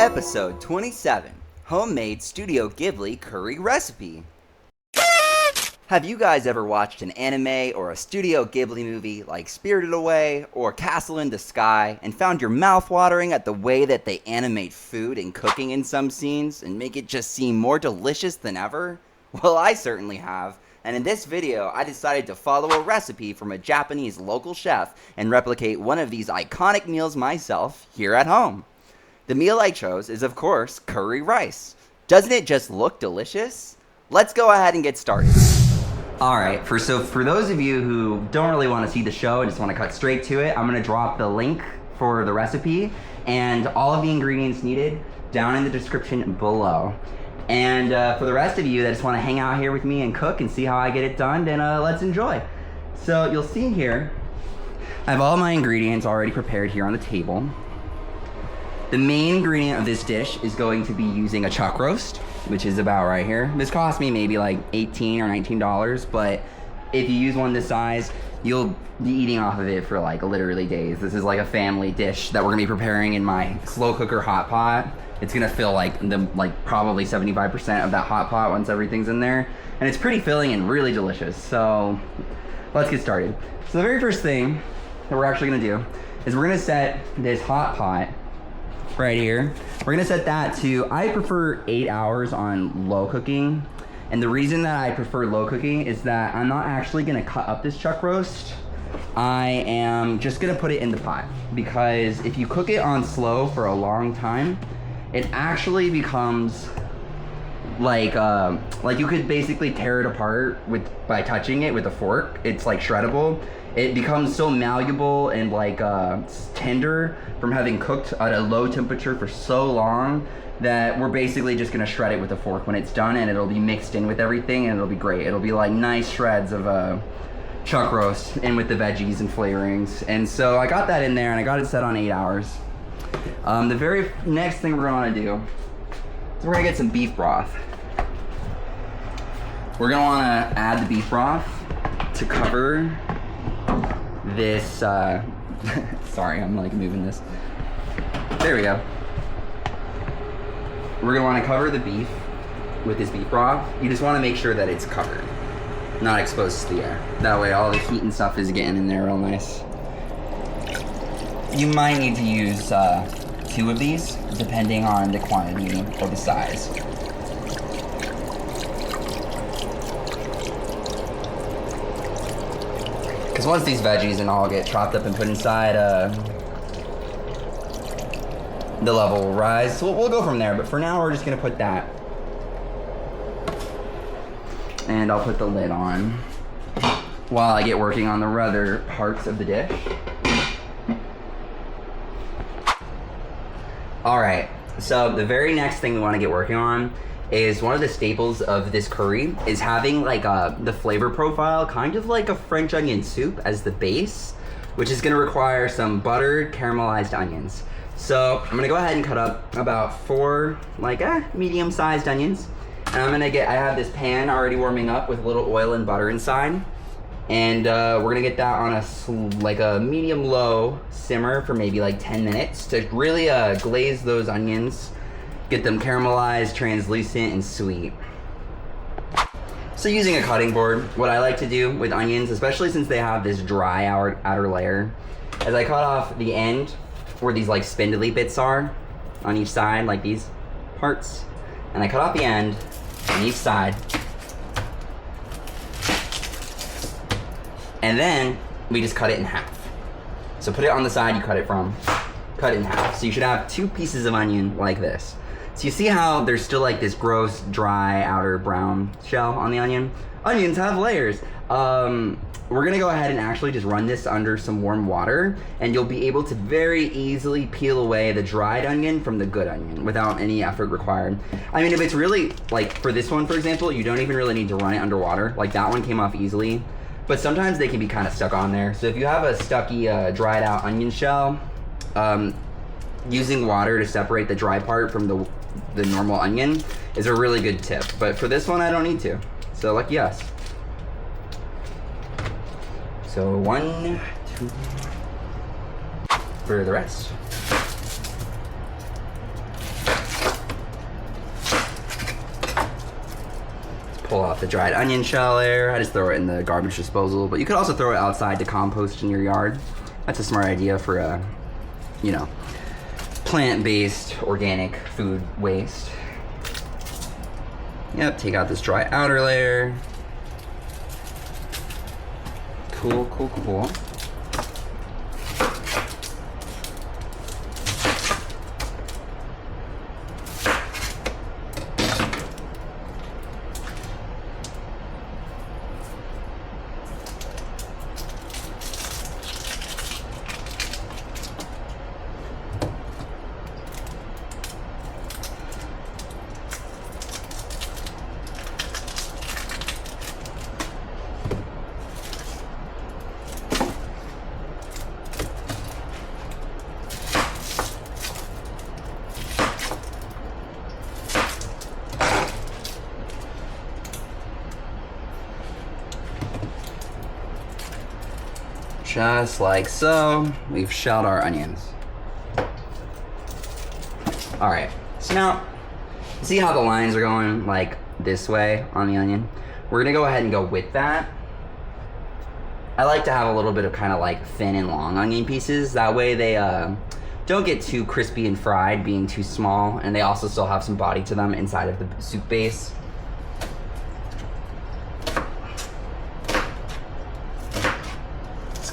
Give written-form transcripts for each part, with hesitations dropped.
Episode 27, Homemade Studio Ghibli Curry Recipe. Have you guys ever watched an anime or a Studio Ghibli movie like Spirited Away or Castle in the Sky and found your mouth watering at the way that they animate food and cooking in some scenes and make it just seem more delicious than ever? Well, I certainly have. And in this video, I decided to follow a recipe from a Japanese local chef and replicate one of these iconic meals myself here at home. The meal I chose is, of course, curry rice. Doesn't it just look delicious? Let's go ahead and get started. Alright, for those of you who don't really want to see the show and just want to cut straight to it, I'm going to drop the link for the recipe and all of the ingredients needed down in the description below. And for the rest of you that just want to hang out here with me and cook and see how I get it done, then let's enjoy. So you'll see here, I have all my ingredients already prepared here on the table. The main ingredient of this dish is going to be using a chuck roast, which is about right here. This cost me maybe like $18 or $19, but if you use one this size, you'll be eating off of it for like literally days. This is like a family dish that we're gonna be preparing in my slow cooker hot pot. It's gonna fill probably 75% of that hot pot once everything's in there. And it's pretty filling and really delicious. So let's get started. So the very first thing that we're actually gonna do is we're gonna set this hot pot right here. We're gonna set that to, I prefer 8 hours on low cooking. And the reason that I prefer low cooking is that I'm not actually gonna cut up this chuck roast. I am just gonna put it in the pot, because if you cook it on slow for a long time, it actually becomes like you could basically tear it apart by touching it with a fork. It's like shreddable. It becomes so malleable and like tender from having cooked at a low temperature for so long that we're basically just gonna shred it with a fork when it's done, and it'll be mixed in with everything and it'll be great. It'll be like nice shreds of chuck roast in with the veggies and flavorings. And so I got that in there and I got it set on 8 hours. The very next thing we're gonna wanna do is we're gonna get some beef broth. We're gonna wanna add the beef broth to cover this, sorry, I'm like moving this. There we go. We're gonna wanna cover the beef with this beef broth. You just wanna make sure that it's covered, not exposed to the air. That way all the heat and stuff is getting in there real nice. You might need to use 2 of these, depending on the quantity or the size. Because once these veggies and all get chopped up and put inside, the level will rise. So we'll go from there, but for now we're just gonna put that. And I'll put the lid on while I get working on the other parts of the dish. All right, so the very next thing we wanna get working on is one of the staples of this curry is having like the flavor profile, kind of like a French onion soup as the base, which is gonna require some buttered caramelized onions. So I'm gonna go ahead and cut up about 4 medium-sized onions. And I have this pan already warming up with a little oil and butter inside. And we're gonna get that on a medium-low simmer for maybe like 10 minutes to really glaze those onions, get them caramelized, translucent, and sweet. So using a cutting board, what I like to do with onions, especially since they have this dry outer layer, is I cut off the end where these like spindly bits are on each side, like these parts. And I cut off the end on each side. And then we just cut it in half. So put it on the side you cut it from, cut it in half. So you should have 2 pieces of onion like this. So you see how there's still like this gross, dry, outer brown shell on the onion? Onions have layers. We're gonna go ahead and actually just run this under some warm water, and you'll be able to very easily peel away the dried onion from the good onion without any effort required. I mean, if it's really, like for this one, for example, you don't even really need to run it underwater. Like that one came off easily, but sometimes they can be kind of stuck on there. So if you have a stucky, dried out onion shell, using water to separate the dry part from the normal onion is a really good tip. But for this one, I don't need to. So lucky us. So 1, 2, for the rest. pull off the dried onion shell layer. I just throw it in the garbage disposal, but you could also throw it outside to compost in your yard. That's a smart idea for a, you know, plant-based organic food waste. Yep, take out this dry outer layer. Cool, cool, cool. Just like so, we've shelled our onions. All right, so now, see how the lines are going like this way on the onion? We're gonna go ahead and go with that. I like to have a little bit of kind of like thin and long onion pieces. That way they don't get too crispy and fried, being too small, and they also still have some body to them inside of the soup base.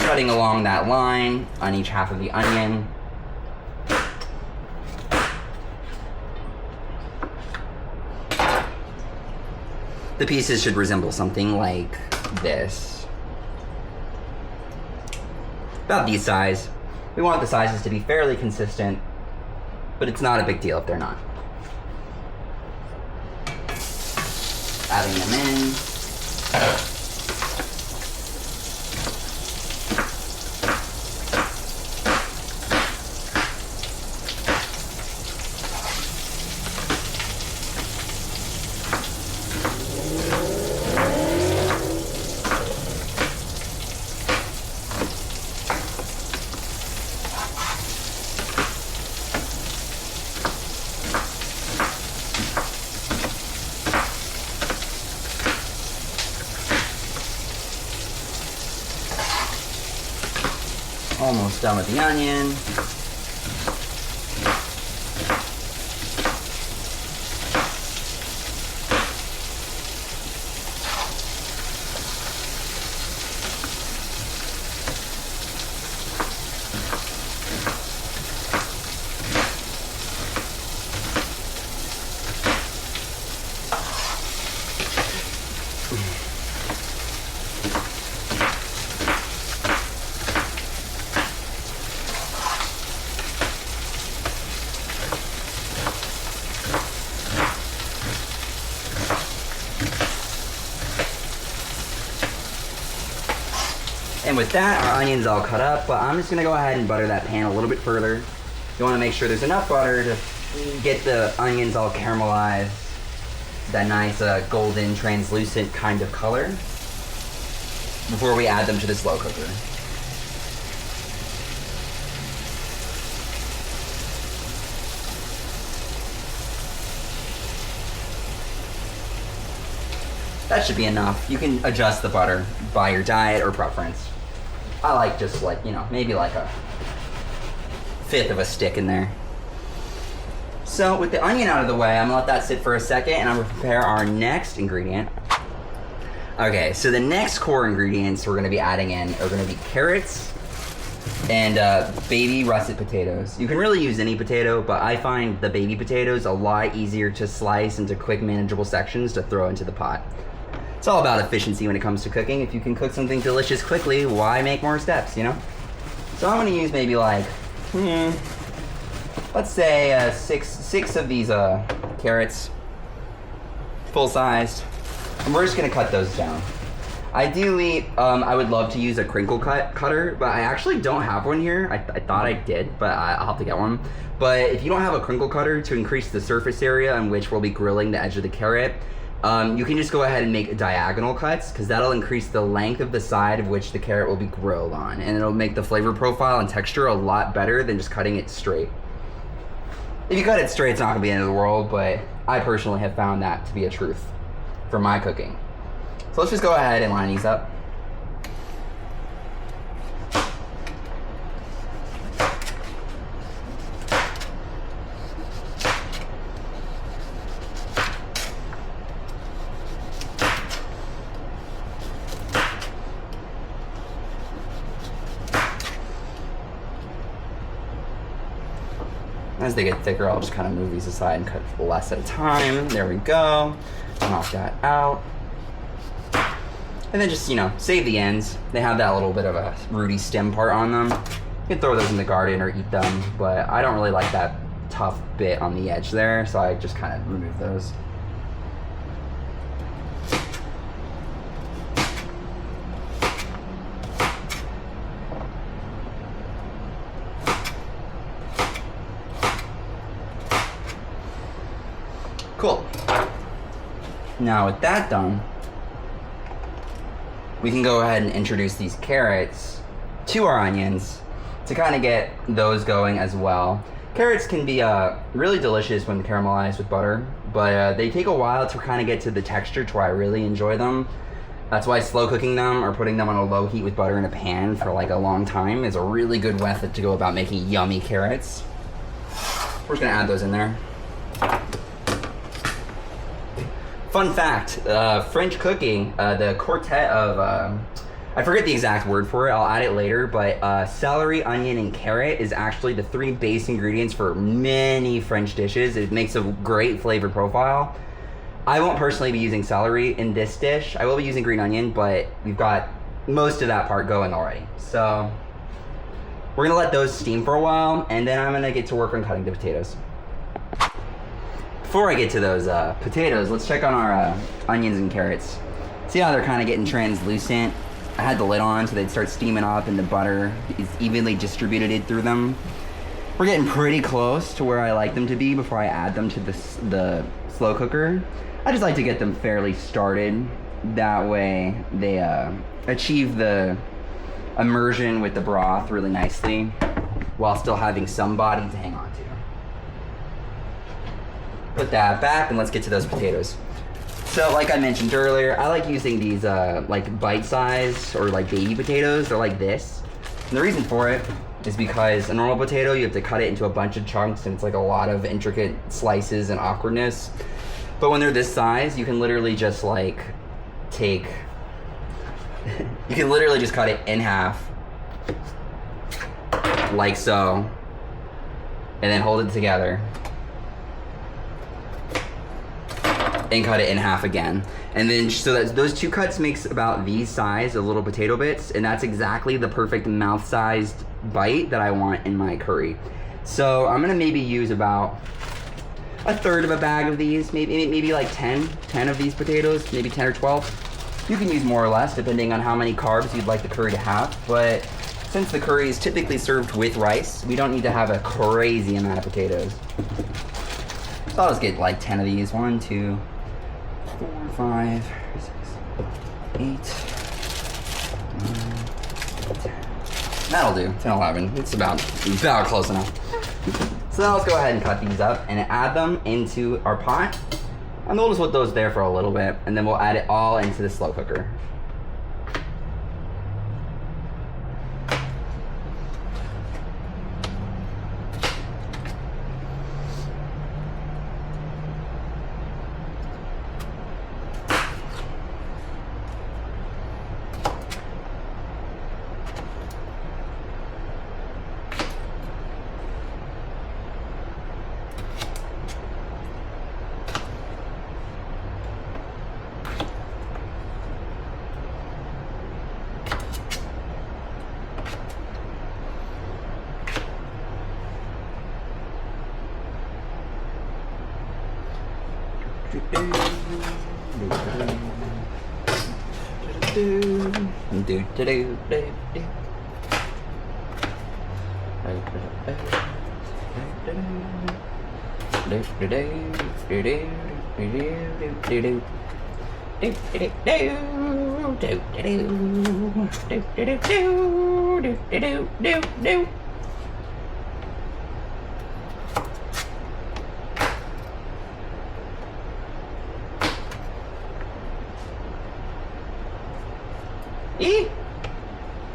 Cutting along that line on each half of the onion. The pieces should resemble something like this. About these size. We want the sizes to be fairly consistent, but it's not a big deal if they're not. Adding them in. Almost done with the onion. And with that, our onion's all cut up, but I'm just gonna go ahead and butter that pan a little bit further. You wanna make sure there's enough butter to get the onions all caramelized, that nice golden translucent kind of color, before we add them to the slow cooker. That should be enough. You can adjust the butter by your diet or preference. I like just like, you know, maybe like a fifth of a stick in there. So with the onion out of the way, I'm gonna let that sit for a second and I'm gonna prepare our next ingredient. Okay, so the next core ingredients we're gonna be adding in are gonna be carrots and baby russet potatoes. You can really use any potato, but I find the baby potatoes a lot easier to slice into quick manageable sections to throw into the pot. It's all about efficiency when it comes to cooking. If you can cook something delicious quickly, why make more steps, you know? So I'm gonna use maybe like, let's say six of these carrots, full-sized, and we're just gonna cut those down. Ideally, I would love to use a crinkle cutter, but I actually don't have one here. I thought I did, but I'll have to get one. But if you don't have a crinkle cutter to increase the surface area on which we'll be grilling the edge of the carrot, you can just go ahead and make diagonal cuts, because that'll increase the length of the side of which the carrot will be grilled on, and it'll make the flavor profile and texture a lot better than just cutting it straight. If you cut it straight, it's not gonna be the end of the world, but I personally have found that to be a truth. for my cooking. So let's just go ahead and line these up. As they get thicker, I'll just kind of move these aside and cut less at a time. There we go. Knock that out. And then just, you know, save the ends. They have that little bit of a rooty stem part on them. You can throw those in the garden or eat them, but I don't really like that tough bit on the edge there, so I just kind of remove those. Cool. Now with that done, we can go ahead and introduce these carrots to our onions to kind of get those going as well. Carrots can be really delicious when caramelized with butter, but they take a while to kind of get to the texture to where I really enjoy them. That's why slow cooking them or putting them on a low heat with butter in a pan for like a long time is a really good method to go about making yummy carrots. We're just gonna add those in there. Fun fact, French cooking, the quartet of, I forget the exact word for it, I'll add it later, but celery, onion, and carrot is actually the 3 base ingredients for many French dishes. It makes a great flavor profile. I won't personally be using celery in this dish. I will be using green onion, but we've got most of that part going already. So we're gonna let those steam for a while, and then I'm gonna get to work on cutting the potatoes. Before I get to those potatoes, let's check on our onions and carrots. See how they're kind of getting translucent? I had the lid on so they'd start steaming up and the butter is evenly distributed through them. We're getting pretty close to where I like them to be before I add them to the slow cooker. I just like to get them fairly started. That way they achieve the immersion with the broth really nicely while still having some body to hang on to. Put that back and let's get to those potatoes. So like I mentioned earlier, I like using these like bite size or like baby potatoes. They're like this. And the reason for it is because a normal potato, you have to cut it into a bunch of chunks and it's like a lot of intricate slices and awkwardness. But when they're this size, you can literally just like take, you can literally just cut it in half like so and then hold it together and cut it in half again. And then so that those 2 cuts makes about these size of little potato bits, and that's exactly the perfect mouth-sized bite that I want in my curry. So I'm gonna maybe use about a third of a bag of these, maybe like 10 of these potatoes, maybe 10 or 12. You can use more or less depending on how many carbs you'd like the curry to have, but since the curry is typically served with rice, we don't need to have a crazy amount of potatoes. So I'll just get like 10 of these. 1, 2, 4, 5, 6, 8, 9, 10. That'll do. 10, 11. It's about close enough. So now let's go ahead and cut these up and add them into our pot. And we'll just put those there for a little bit, and then we'll add it all into the slow cooker.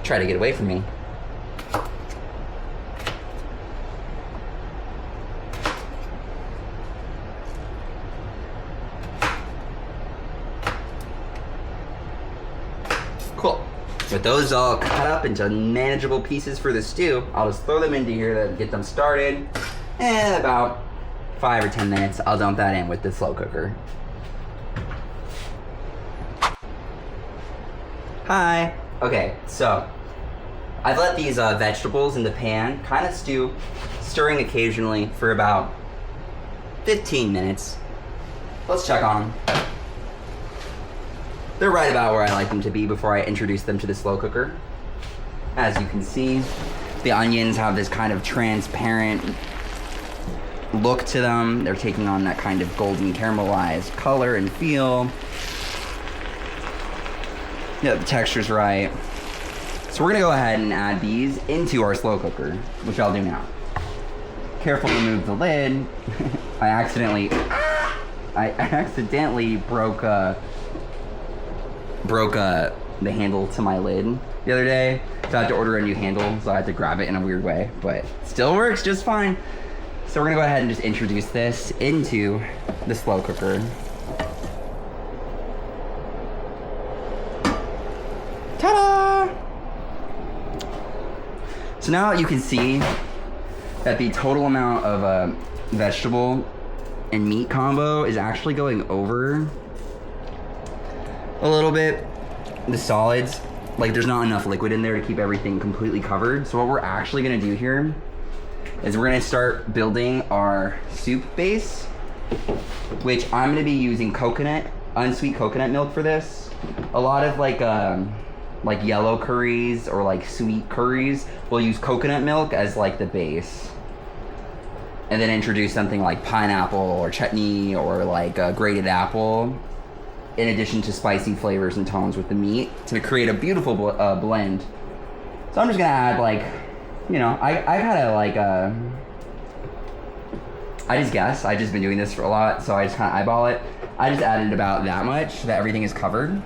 Try to get away from me. Cool. With those all cut up into manageable pieces for the stew, I'll just throw them into here to get them started. And about 5 or 10 minutes, I'll dump that in with the slow cooker. Hi. Okay, so I've let these vegetables in the pan kind of stew, stirring occasionally for about 15 minutes. Let's check on them. They're right about where I like them to be before I introduce them to the slow cooker. As you can see, the onions have this kind of transparent look to them. They're taking on that kind of golden caramelized color and feel. Yeah, the texture's right. So we're gonna go ahead and add these into our slow cooker, which I'll do now. Careful to remove the lid. I accidentally broke the handle to my lid the other day. So I had to order a new handle, so I had to grab it in a weird way, but still works just fine. So we're gonna go ahead and just introduce this into the slow cooker. Ta-da! So now you can see that the total amount of vegetable and meat combo is actually going over a little bit the solids. Like, there's not enough liquid in there to keep everything completely covered. So what we're actually gonna do here is we're gonna start building our soup base, which I'm gonna be using unsweet coconut milk for this. A lot of like yellow curries or like sweet curries will use coconut milk as like the base. And then introduce something like pineapple or chutney or like grated apple, in addition to spicy flavors and tones with the meat to create a beautiful blend. So I'm just gonna add like, you know, I kind of like, I just guess. I've just been doing this for a lot, so I just kind of eyeball it. I just added about that much so that everything is covered.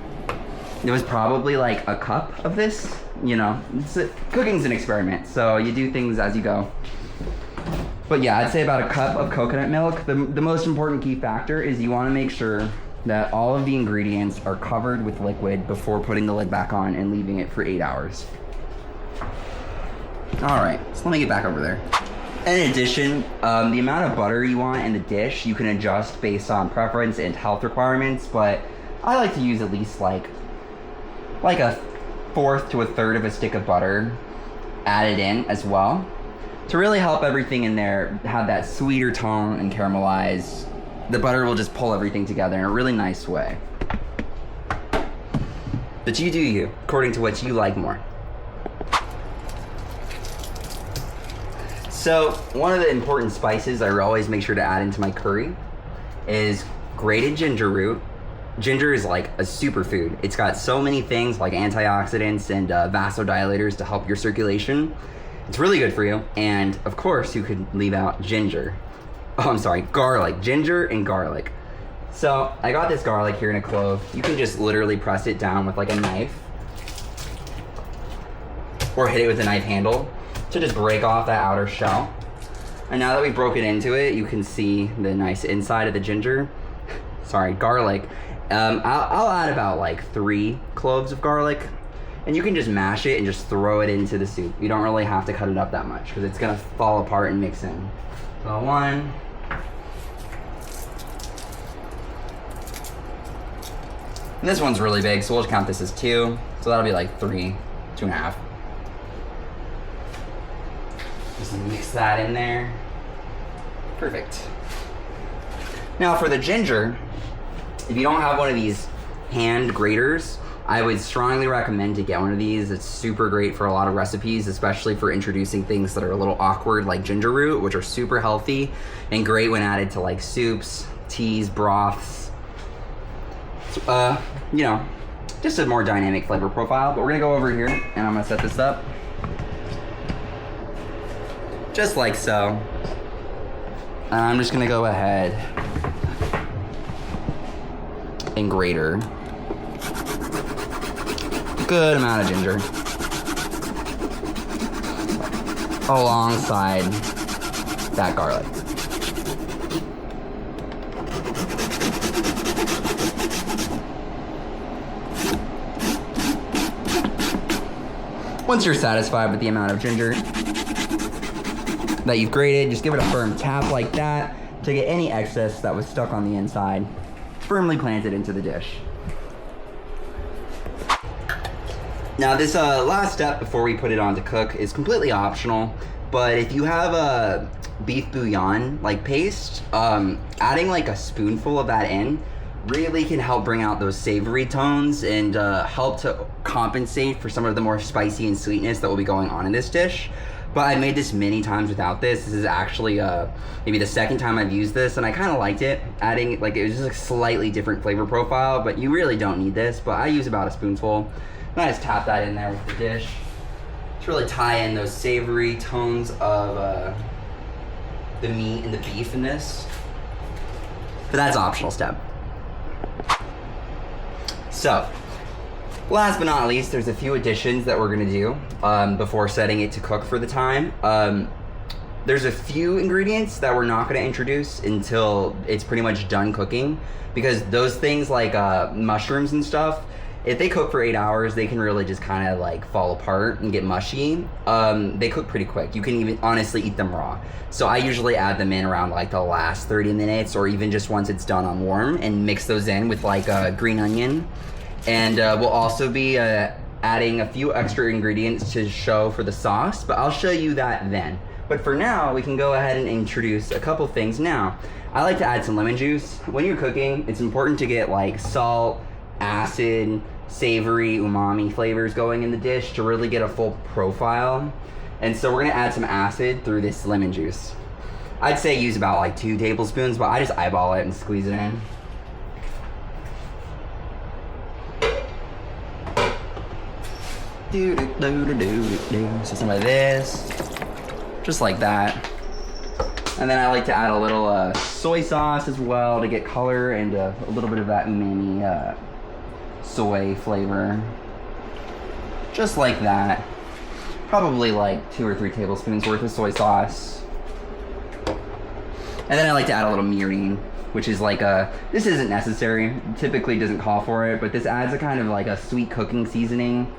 It was probably like a cup of this, you know. Cooking's an experiment, so you do things as you go. But yeah, I'd say about a cup of coconut milk. The most important key factor is you want to make sure that all of the ingredients are covered with liquid before putting the lid back on and leaving it for 8 hours. All right, so let me get back over there. In addition, the amount of butter you want in the dish, you can adjust based on preference and health requirements, but I like to use at least like a fourth to a third of a stick of butter added in as well, to really help everything in there have that sweeter tone and caramelize. The butter will just pull everything together in a really nice way. But you do you, according to what you like more. So one of the important spices I always make sure to add into my curry is grated ginger root. Ginger is like a superfood. It's got so many things like antioxidants and vasodilators to help your circulation. It's really good for you. And of course, you could leave out ginger. Oh, I'm sorry, garlic. Ginger and garlic. So I got this garlic here in a clove. You can just literally press it down with like a knife, or hit it with a knife handle to just break off that outer shell. And now that we broke it into it, you can see the nice inside of the ginger. Sorry, garlic. I'll add about like 3 cloves of garlic, and you can just mash it and just throw it into the soup. You don't really have to cut it up that much because it's gonna fall apart and mix in. So 1. And this one's really big, so we'll just count this as 2. So that'll be like 3, 2.5. Just mix that in there. Perfect. Now for the ginger, if you don't have one of these hand graters, I would strongly recommend to get one of these. It's super great for a lot of recipes, especially for introducing things that are a little awkward like ginger root, which are super healthy and great when added to like soups, teas, broths. You know, just a more dynamic flavor profile. But we're gonna go over here and I'm gonna set this up. Just like so. I'm just gonna go ahead and grater a good amount of ginger. alongside that garlic. Once you're satisfied with the amount of ginger that you've grated, just give it a firm tap like that to get any excess that was stuck on the inside firmly planted into the dish. Now this last step before we put it on to cook is completely optional, but if you have a beef bouillon like paste, adding like a spoonful of that in really can help bring out those savory tones and help to compensate for some of the more spicy and sweetness that will be going on in this dish. But I've made this many times without this. This is actually maybe the second time I've used this, and I kind of liked it. Adding, like, it was just a slightly different flavor profile, but you really don't need this. But I use about a spoonful, and I just tap that in there with the dish to really tie in those savory tones of the meat and the beef in this. But that's an optional step. So, last but not least, there's a few additions that we're gonna do before setting it to cook for the time. There's a few ingredients that we're not gonna introduce until it's pretty much done cooking, because those things like mushrooms and stuff, if they cook for 8 hours, they can really just kind of like fall apart and get mushy. They cook pretty quick. You can even honestly eat them raw. So I usually add them in around like the last 30 minutes, or even just once it's done on warm, and mix those in with like a green onion. And we'll also be adding a few extra ingredients to show for the sauce, but I'll show you that then. But for now, we can go ahead and introduce a couple things now. I like to add some lemon juice. When you're cooking, it's important to get like salt, acid, savory, umami flavors going in the dish to really get a full profile. And so we're gonna add some acid through this lemon juice. I'd say use about like 2 tablespoons, but I just eyeball it and squeeze it in. So some of this, just like that. And then I like to add a little soy sauce as well to get color and a little bit of that umami soy flavor. Just like that. Probably like 2 or 3 tablespoons worth of soy sauce. And then I like to add a little mirin, which is like this isn't necessary, typically doesn't call for it, but this adds a kind of like a sweet cooking seasoning.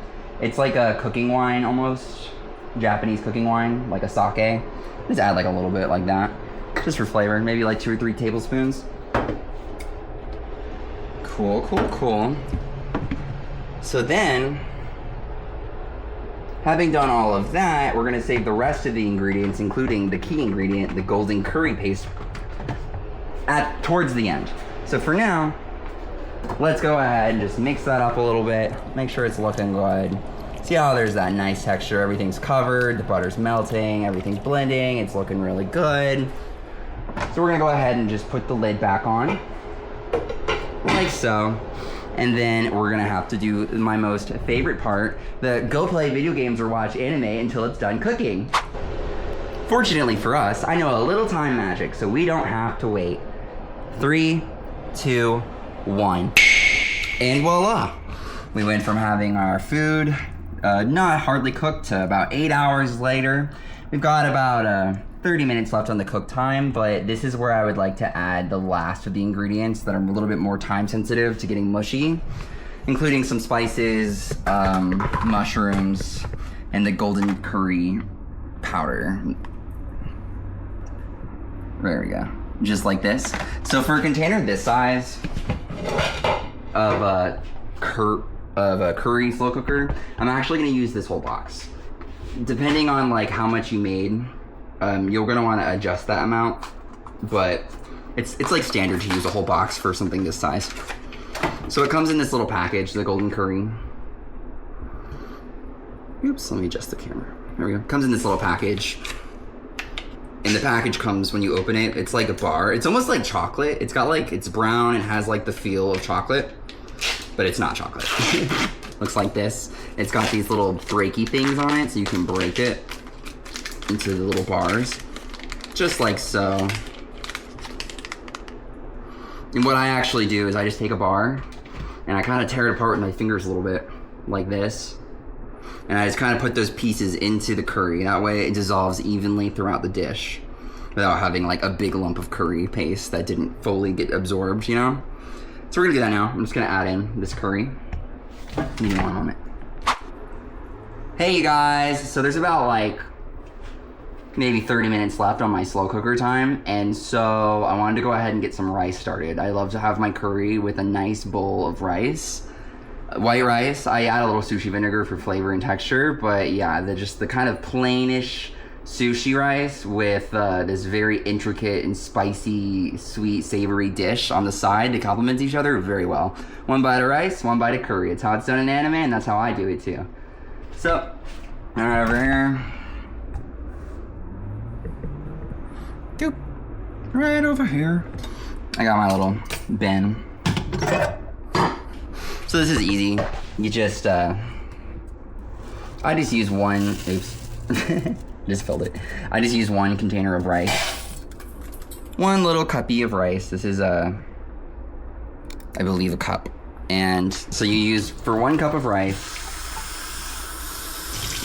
It's like a cooking wine almost, Japanese cooking wine, like a sake. Just add like a little bit like that, just for flavor, maybe like 2 or 3 tablespoons. Cool, cool, cool. So then, having done all of that, we're gonna save the rest of the ingredients, including the key ingredient, the golden curry paste, towards the end. So for now, let's go ahead and just mix that up a little bit, make sure it's looking good. See how there's that nice texture, everything's covered, the butter's melting, everything's blending, it's looking really good. So we're gonna go ahead and just put the lid back on, like so. And then we're gonna have to do my most favorite part, the go play video games or watch anime until it's done cooking. Fortunately for us, I know a little time magic, so we don't have to wait. 3, 2, 1. And voila! We went from having our food not hardly cooked to about 8 hours later. We've got about 30 minutes left on the cook time, but this is where I would like to add the last of the ingredients that are a little bit more time sensitive to getting mushy, including some spices, mushrooms, and the golden curry powder. There we go. Just like this. So for a container this size of a curry slow cooker, I'm actually gonna use this whole box. Depending on like how much you made, you're gonna want to adjust that amount, but it's like standard to use a whole box for something this size. So it comes in this little package, the golden curry. Oops, let me adjust the camera. There we go. Comes in this little package. And the package comes, when you open it, it's like a bar. It's almost like chocolate. It's got like, it's brown and has like the feel of chocolate, but it's not chocolate. Looks like this. It's got these little breaky things on it, so you can break it into the little bars, just like so. And what I actually do is I just take a bar and I kind of tear it apart with my fingers a little bit, like this. And I just kind of put those pieces into the curry. That way it dissolves evenly throughout the dish without having like a big lump of curry paste that didn't fully get absorbed, you know? So we're gonna do that now. I'm just gonna add in this curry. Give me one moment. Hey you guys, so there's about like maybe 30 minutes left on my slow cooker time, and so I wanted to go ahead and get some rice started. I love to have my curry with a nice bowl of rice. White rice, I add a little sushi vinegar for flavor and texture, but yeah, the kind of plainish sushi rice with this very intricate and spicy, sweet, savory dish on the side that complements each other very well. One bite of rice, one bite of curry. It's how it's done in anime, and that's how I do it too. So, right over here. Doop. Right over here. I got my little bin. So this is easy. You just, I just use one, oops, just filled it. I just use one container of rice. One little cuppy of rice. This is I believe a cup. And so you use, for 1 cup of rice,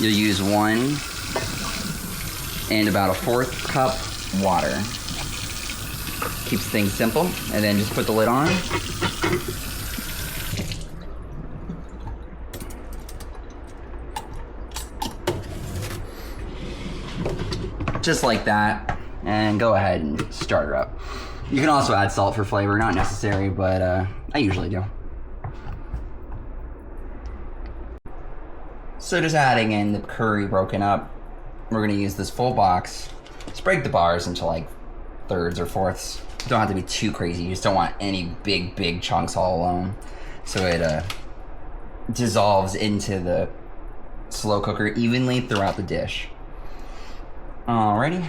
you'll use 1 and about a 1/4 cup water. Keeps things simple. And then just put the lid on. Just like that, and go ahead and start her up. You can also add salt for flavor, not necessary, but I usually do. So just adding in the curry broken up, we're gonna use this full box. Just break the bars into like 1/3 or 4ths. Don't have to be too crazy, you just don't want any big chunks all alone. So it dissolves into the slow cooker evenly throughout the dish. Alrighty.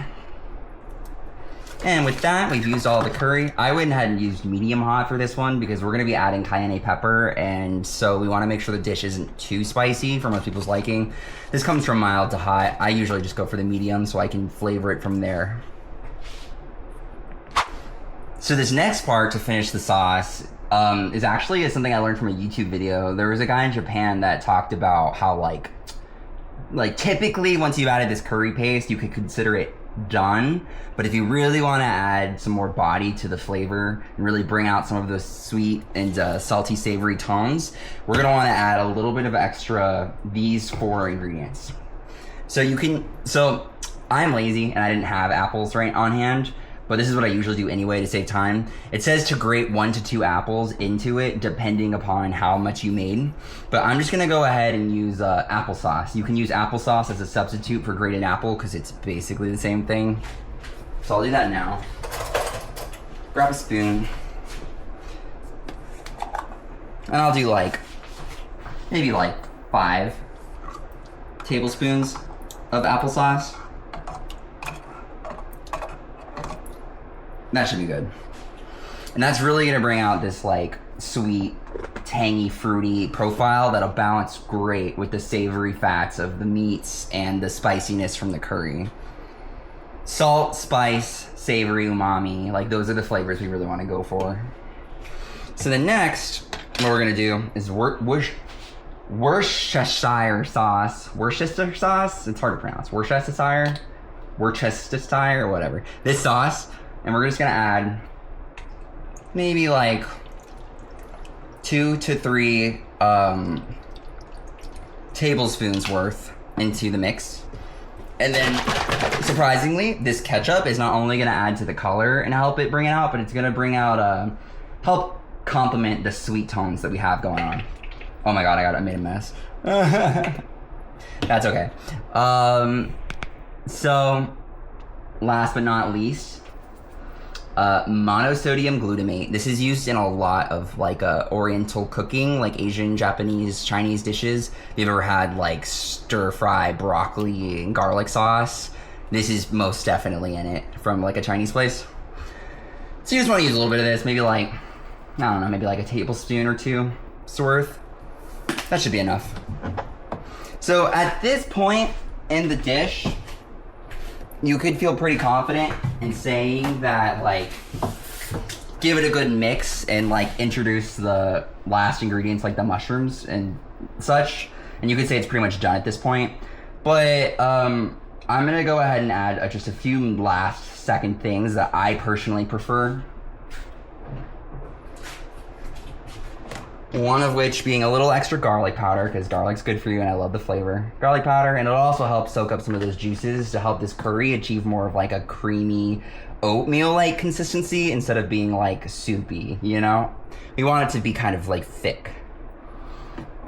And with that, we've used all the curry. I went ahead and used medium hot for this one because we're going to be adding cayenne pepper, and so we want to make sure the dish isn't too spicy for most people's liking. This comes from mild to hot. I usually just go for the medium so I can flavor it from there. So this next part to finish the sauce is actually something I learned from a YouTube video. There was a guy in Japan that talked about how like typically once you've added this curry paste, you could consider it done. But if you really want to add some more body to the flavor and really bring out some of those sweet and salty, savory tones, we're going to want to add a little bit of extra, these 4 ingredients. So I'm lazy and I didn't have apples right on hand, but this is what I usually do anyway to save time. It says to grate 1 to 2 apples into it, depending upon how much you made. But I'm just gonna go ahead and use applesauce. You can use applesauce as a substitute for grated apple because it's basically the same thing. So I'll do that now. Grab a spoon. And I'll do maybe 5 tablespoons of applesauce. That should be good. And that's really gonna bring out this sweet, tangy, fruity profile that'll balance great with the savory fats of the meats and the spiciness from the curry. Salt, spice, savory, umami, those are the flavors we really wanna go for. So the next, what we're gonna do is Worcestershire sauce. Worcester sauce? It's hard to pronounce. Worcestershire, or whatever. This sauce. And we're just gonna add maybe 2 to 3 tablespoons worth into the mix. And then, surprisingly, this ketchup is not only gonna add to the color and help it bring it out, but it's gonna bring out, help complement the sweet tones that we have going on. Oh my god, I made a mess. That's okay. So, last but not least, monosodium glutamate. This is used in a lot of oriental cooking, Asian, Japanese, Chinese dishes. If you've ever had stir fry broccoli and garlic sauce, this is most definitely in it from a Chinese place. So you just want to use a little bit of this, maybe I don't know, maybe a tablespoon or 2 worth. That should be enough. So at this point in the dish, you could feel pretty confident in saying that give it a good mix and introduce the last ingredients the mushrooms and such. And you could say it's pretty much done at this point. But I'm going to go ahead and add just a few last second things that I personally prefer. One of which being a little extra garlic powder, because garlic's good for you and I love the flavor. Garlic powder, and it'll also help soak up some of those juices to help this curry achieve more of like a creamy oatmeal-like consistency instead of being like soupy, you know? We want it to be kind of like thick.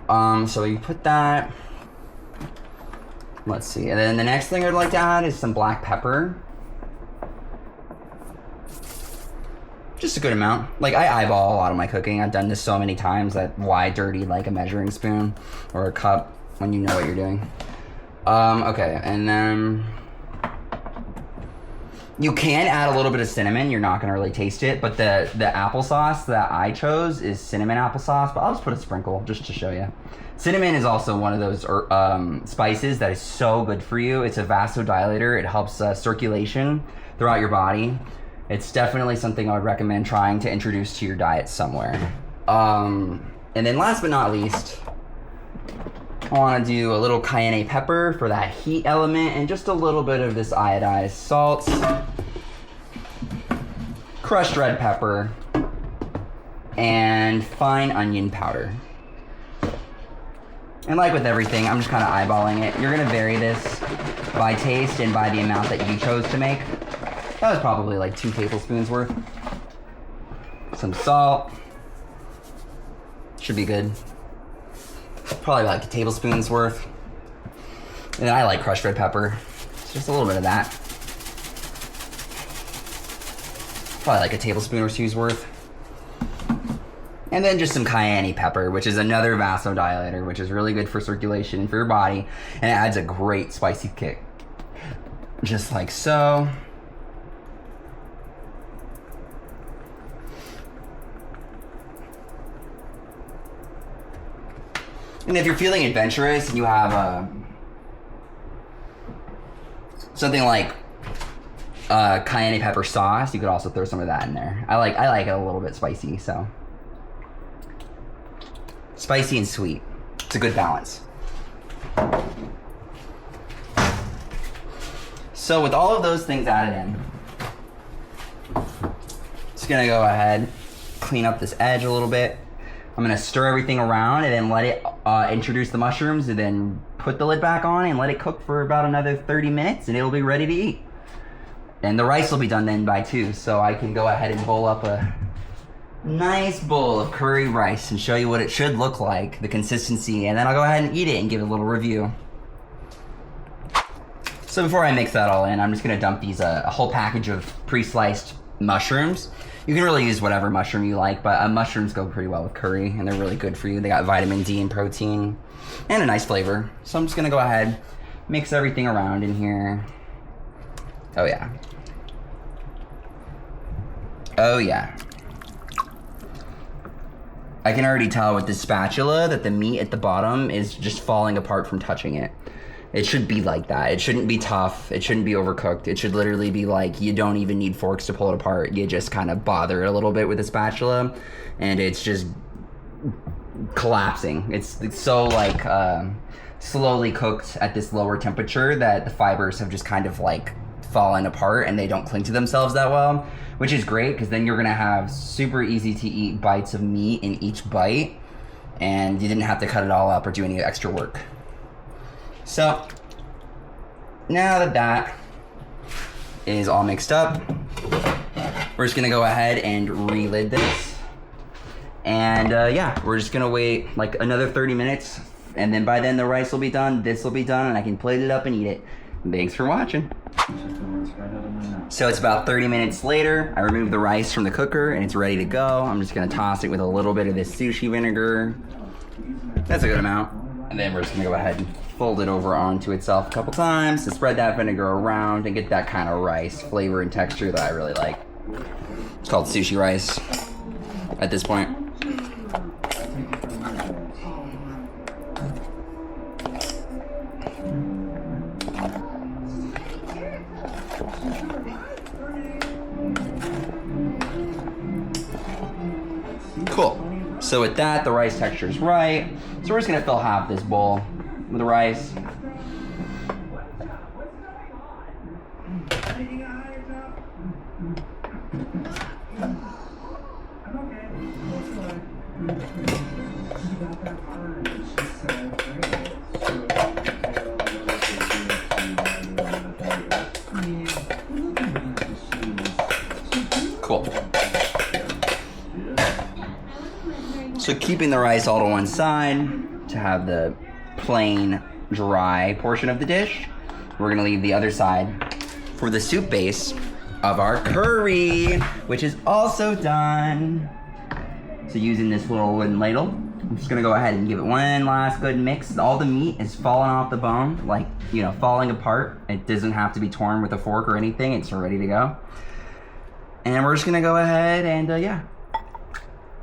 So you put that. Let's see, and then the next thing I'd like to add is some black pepper. Just a good amount. Like, I eyeball a lot of my cooking. I've done this so many times that why dirty like a measuring spoon or a cup when you know what you're doing. Okay, and then you can add a little bit of cinnamon. You're not gonna really taste it, but the applesauce that I chose is cinnamon applesauce, but I'll just put a sprinkle just to show you. Cinnamon is also one of those spices that is so good for you. It's a vasodilator. It helps circulation throughout your body. It's definitely something I would recommend trying to introduce to your diet somewhere. And then last but not least, I want to do a little cayenne pepper for that heat element and just a little bit of this iodized salt, crushed red pepper, and fine onion powder. And like with everything, I'm just kind of eyeballing it. You're going to vary this by taste and by the amount that you chose to make. That was probably like 2 tablespoons worth. Some salt. Should be good. Probably like a tablespoon's worth. And I like crushed red pepper. It's just a little bit of that. Probably like a tablespoon or two's worth. And then just some cayenne pepper, which is another vasodilator, which is really good for circulation and for your body. And it adds a great spicy kick. Just like so. And if you're feeling adventurous and you have something like cayenne pepper sauce, you could also throw some of that in there. I like it a little bit spicy, so. Spicy and sweet. It's a good balance. So with all of those things added in, just gonna go ahead, clean up this edge a little bit. I'm gonna stir everything around and then let it introduce the mushrooms and then put the lid back on and let it cook for about another 30 minutes and it'll be ready to eat. And the rice will be done then by 2, so I can go ahead and bowl up a nice bowl of curry rice and show you what it should look like, the consistency, and then I'll go ahead and eat it and give it a little review. So before I mix that all in, I'm just gonna dump these a whole package of pre-sliced mushrooms. You can really use whatever mushroom you like, but mushrooms go pretty well with curry, and they're really good for you. They got vitamin D and protein, and a nice flavor. So I'm just gonna go ahead, mix everything around in here. Oh yeah. Oh yeah. I can already tell with this spatula that the meat at the bottom is just falling apart from touching it. It should be like that. It shouldn't be tough. It shouldn't be overcooked. It should literally be like you don't even need forks to pull it apart. You just kind of bother it a little bit with a spatula and it's just collapsing. It's so like slowly cooked at this lower temperature that the fibers have just kind of like fallen apart and they don't cling to themselves that well, which is great because then you're gonna have super easy to eat bites of meat in each bite and you didn't have to cut it all up or do any extra work. So now that that is all mixed up, we're just gonna go ahead and re-lid this. And yeah, we're just gonna wait like another 30 minutes and then by then the rice will be done, this will be done, and I can plate it up and eat it. Thanks for watching. So it's about 30 minutes later. I removed the rice from the cooker and it's ready to go. I'm just gonna toss it with a little bit of this sushi vinegar. That's a good amount. And then we're just gonna go ahead and fold it over onto itself a couple times to spread that vinegar around and get that kind of rice flavor and texture that I really like. It's called sushi rice at this point. Cool. So with that, the rice texture is right. So we're just gonna fill half this bowl with the rice. Cool. So keeping the rice all to one side to have the plain, dry portion of the dish, we're gonna leave the other side for the soup base of our curry, which is also done. So using this little wooden ladle, I'm just gonna go ahead and give it one last good mix. All the meat is falling off the bone, like, you know, falling apart. It doesn't have to be torn with a fork or anything. It's ready to go. And we're just gonna go ahead and, yeah,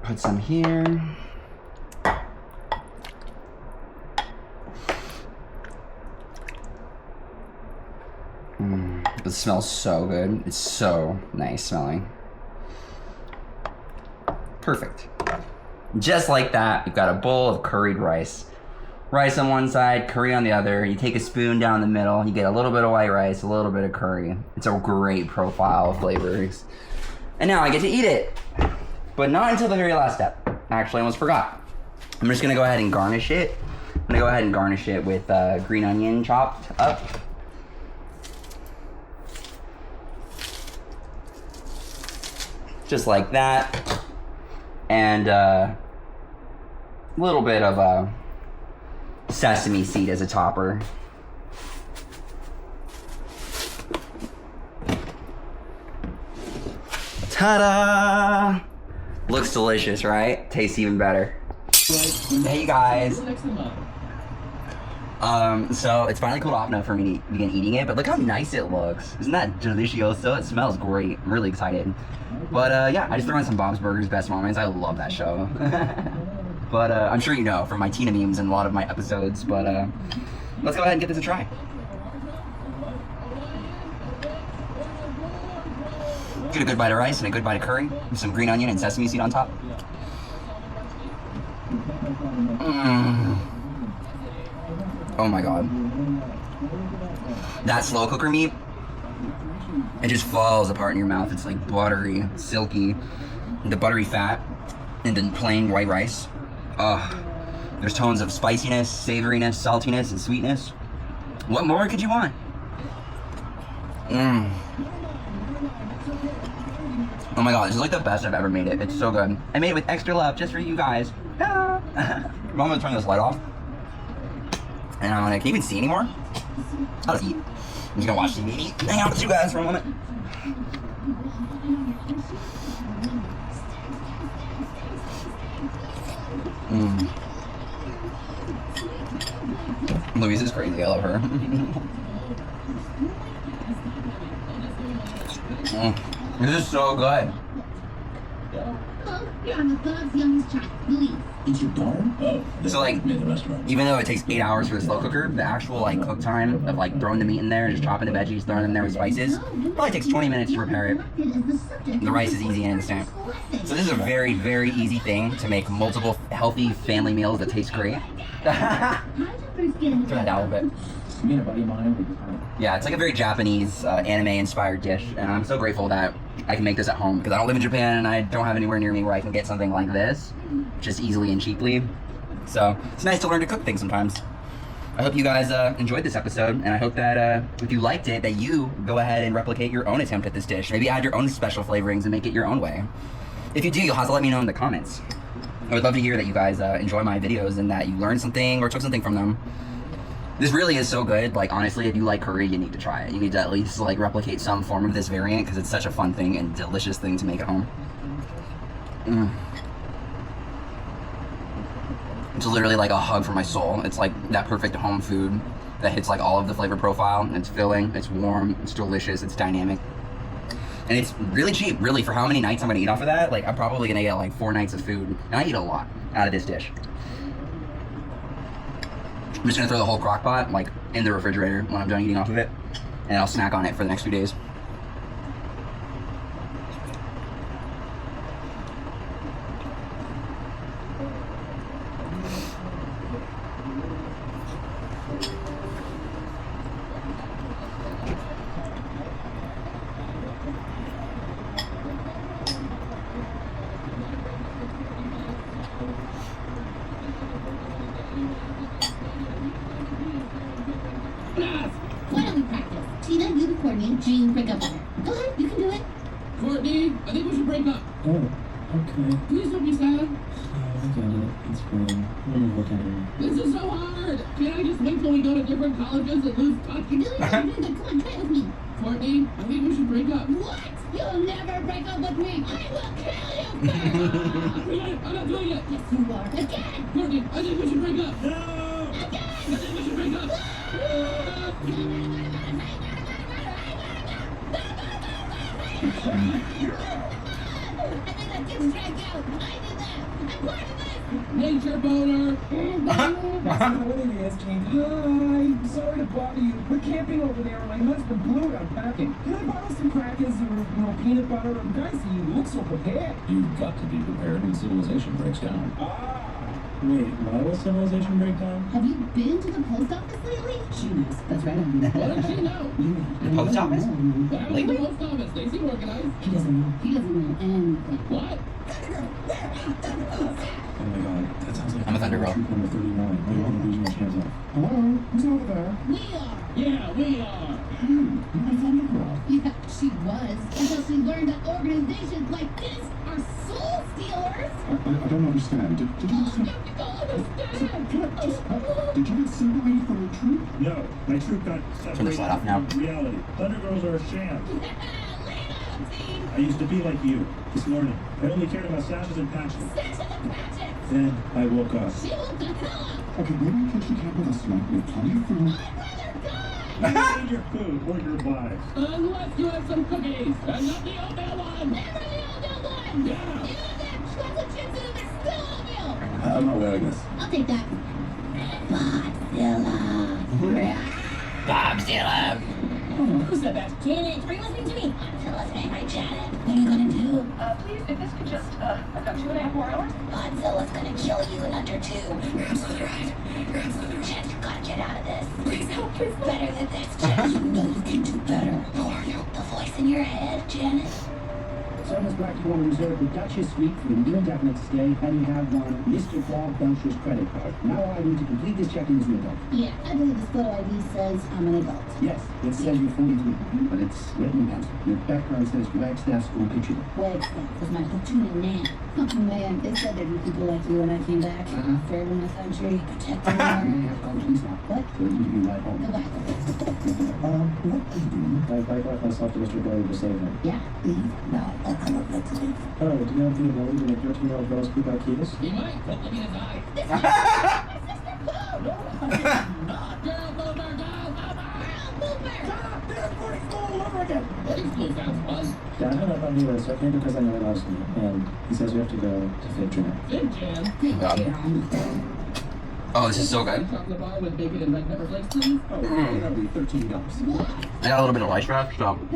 put some here. It smells so good. It's so nice smelling. Perfect. Just like that, you've got a bowl of curried rice. Rice on one side, curry on the other. You take a spoon down the middle, you get a little bit of white rice, a little bit of curry. It's a great profile of flavors. And now I get to eat it. But not until the very last step. Actually, I almost forgot. I'm just gonna go ahead and garnish it. I'm gonna go ahead and garnish it with green onion chopped up. Just like that. And a little bit of sesame seed as a topper. Ta-da! Looks delicious, right? Tastes even better. Hey, you guys. So it's finally cooled off now for me to begin eating it, but look how nice it looks. Isn't that delicioso? It smells great. I'm really excited. But yeah, I just threw on some Bob's Burgers Best Moments. I love that show. But I'm sure you know from my Tina memes and a lot of my episodes, but let's go ahead and give this a try. Get a good bite of rice and a good bite of curry with some green onion and sesame seed on top. Oh my god. That slow cooker meat, it just falls apart in your mouth. It's like buttery, silky, the buttery fat, and then plain white rice. There's tones of spiciness, savoriness, saltiness, and sweetness. What more could you want? Oh my god, this is like the best I've ever made it. It's so good. I made it with extra love just for you guys. I'm gonna turn this light off. And I'm like, can you even see anymore? I'll just eat. I'm just gonna watch TV and eat. Hang out with you guys for a moment. Louise is crazy, I love her. This is so good. So like, even though it takes 8 hours for the slow cooker, the actual like cook time of like throwing the meat in there, just chopping the veggies, throwing them in there with spices, probably takes 20 minutes to prepare it. The rice is easy and instant. So this is a very, very easy thing to make multiple healthy family meals that taste great. Turn that down a little bit. Yeah, it's like a very Japanese anime-inspired dish, and I'm so grateful that I can make this at home because I don't live in Japan and I don't have anywhere near me where I can get something like this just easily and cheaply. So it's nice to learn to cook things sometimes. I hope you guys enjoyed this episode, and I hope that if you liked it, that you go ahead and replicate your own attempt at this dish. Maybe add your own special flavorings and make it your own way. If you do, you'll have to let me know in the comments. I would love to hear that you guys enjoy my videos and that you learned something or took something from them. This really is so good. Like, honestly, if you like curry, you need to try it. You need to at least like replicate some form of this variant because it's such a fun thing and delicious thing to make at home. It's literally like a hug for my soul. It's like that perfect home food that hits like all of the flavor profile. It's filling, it's warm, it's delicious, it's dynamic. And it's really cheap, really, for how many nights I'm gonna eat off of that. Like, I'm probably gonna get like 4 nights of food. And I eat a lot out of this dish. I'm just gonna throw the whole crock pot like in the refrigerator when I'm done eating off of it. And I'll snack on it for the next few days. me and Jean break up with her. Go ahead, you can do it. Courtney, I think we should break up. Oh, okay. Please don't be sad. I get it. It's fine. Whatever. This is so hard. Can't I just wait till we go to different colleges and lose touch? You're doing it. You're doing it. Come on, try it with me. Courtney, I think we should break up. What? You'll never break up with me. I will kill you. I'm not doing it. Yes, you are. Again. Courtney, I think we should break up. No! I think we should break up. I think that gets dragged out. I did that. I'm part of this. Nature boner. That's not what it is, Jane. Hi. Sorry to bother you. We're camping over there and my husband blew it unpacking. Can I borrow some crackers or peanut butter? Guys, you look so prepared. You've got to be prepared when civilization breaks down. Wait, why will civilization break down? Have you been to the post office lately? She knows. That's right. What does she know? The post office? But I was in the post office. They seem organized. He doesn't know. He doesn't know anything. What? Oh my god, that sounds like I'm a Thunder Girl. Troop number 39. They want to regional champs up. Hello? Who's over there? We are. Yeah, we are. You're a Thunder Girl. Yeah, she was. Until she learned that organizations like this are soul stealers. I don't understand. Did you Oh, get you don't understand. did you get separated from your troop? No, my troop got Turn the slide off now. from reality. Thunder Girls are a sham. Lay down, team. I used to be like you. This morning, I only cared about sashes and patches. Sashes and patches. Then I woke up. She woke the hell up. Okay, maybe you should camp with us tonight. We have plenty of food. I'd rather die. You need your food or your lives. Unless you have some cookies. And not the oatmeal one. Never the old one. Yeah. You know that chocolate chips and there's still oatmeal. I'm not wearing this. I'll take that. Godzilla. Bobzilla. Who said that? Janet, are you listening to me? I'm still listening, right, Janet? What are you gonna do? Please, if this could just, I've got 2.5 more hours. Godzilla's gonna kill you in under 2. You're absolutely right. You're absolutely right. Jen, you gotta get out of this. Please help, please. Better than this, Jen. You know you can do better. Who are you? The voice in your head, Janet. Service back to want to reserve the Duchess Suite for an indefinite stay, and you have one Mr. Bob Belcher's credit card. Now I need to complete this check-in as an adult. Yeah, I believe this photo ID says I'm an adult. Yes, it says you're 42, but it's written in pencil. Your background says Wagstaff School Picture. Wagstaff was my platoon name. Oh man, they said there'd be people like you when I came back. Fair in the country, protecting You her. may have to go please now. What? So you can ride home. Goodbye. What are you doing? I bike off myself to Mr. Bowie to save him. Yeah, leave now. I don't like to leave. Oh, do you have the ability to make 13-year-old girls poop out keys? He might, but look in his eye. This is my sister Boo! Girl boomer, girl boomer. There's boarding school all over again! Boarding school sounds fun. Dad hung up on me when it's okay because I know he loves me, and he says we have to go to Fit Jam. Big jam. God. Oh, this is so good. Chocolate bar with bacon and red pepper flakes, please. Oh, that'll be $13. I got a little bit of lice left, so I'm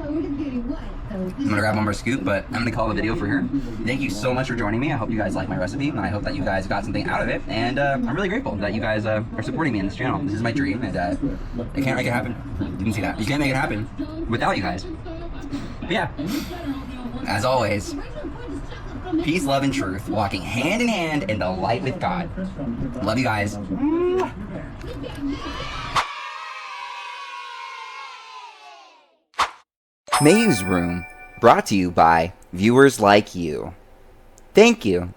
gonna grab one more scoop, but I'm gonna call the video for here. Thank you so much for joining me. I hope you guys like my recipe, and I hope that you guys got something out of it. And I'm really grateful that you guys are supporting me in this channel. This is my dream, and I can't make it happen. You can see that. You can't make it happen without you guys. But yeah, as always, peace, love, and truth, walking hand in hand in the light with God. Love you guys. Mayew's Room, brought to you by viewers like you. Thank you.